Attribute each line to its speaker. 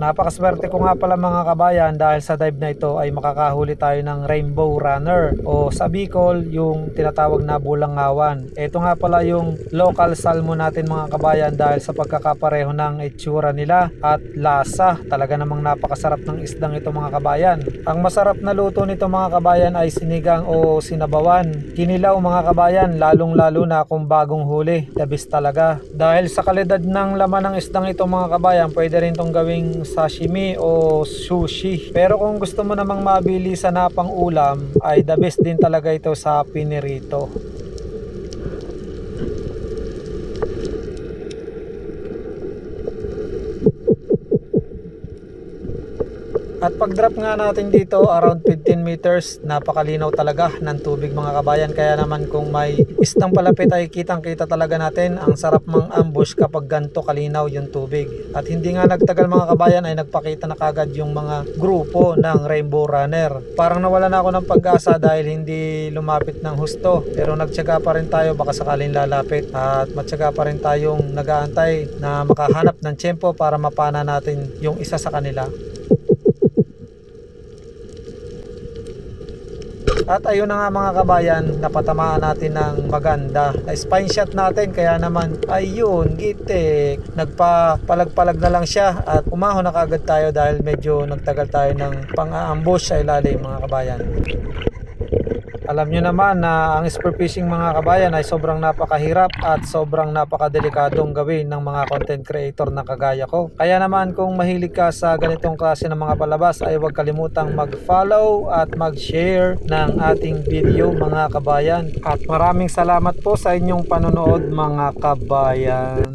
Speaker 1: Napakaswerte ko nga pala mga kabayan dahil sa dive na ito ay makakahuli tayo ng rainbow runner o sa Bicol yung tinatawag na bulangawan. Ito nga pala yung local salmon natin mga kabayan dahil sa pagkakapareho ng itsura nila at lasa. Talaga namang napakasarap ng isdang ito mga kabayan. Ang masarap na luto nito mga kabayan ay sinigang o sinabawan. Kinilaw mga kabayan, lalong lalo na kung bagong huli. The best talaga. Dahil sa kalidad ng laman ng isdang ito mga kabayan, pwede rin itong gawing sashimi o sushi. Pero kung gusto mo namang mabili sa napang ulam, ay the best din talaga ito sa pinirito. At pag drop nga natin dito around 15 meters, napakalinaw talaga ng tubig mga kabayan. Kaya naman kung may isdang palapit ay kitang kita talaga natin. Ang sarap mang ambush kapag ganto kalinaw yung tubig. At hindi nga nagtagal mga kabayan ay nagpakita na kagad yung mga grupo ng rainbow runner. Parang nawala na ako ng pag-asa dahil hindi lumapit ng husto. Pero nagtyaga pa rin tayo, baka sakaling lalapit. At matyaga pa rin tayong nag-aantay na makahanap ng tiyempo para mapana natin yung isa sa kanila. At ayun na nga mga kabayan, napatamaan natin ng maganda na spine shot natin, kaya naman ayun, gitik, nagpapalag-palag na lang siya at umahon na kagad tayo dahil medyo nagtagal tayo ng pang-aambush sa ilalim mga kabayan. Alam nyo naman na ang spearfishing mga kabayan ay sobrang napakahirap at sobrang napakadelikadong gawin ng mga content creator na kagaya ko. Kaya naman kung mahilig ka sa ganitong klase ng mga palabas ay huwag kalimutang mag-follow at mag-share ng ating video mga kabayan. At maraming salamat po sa inyong panonood mga kabayan.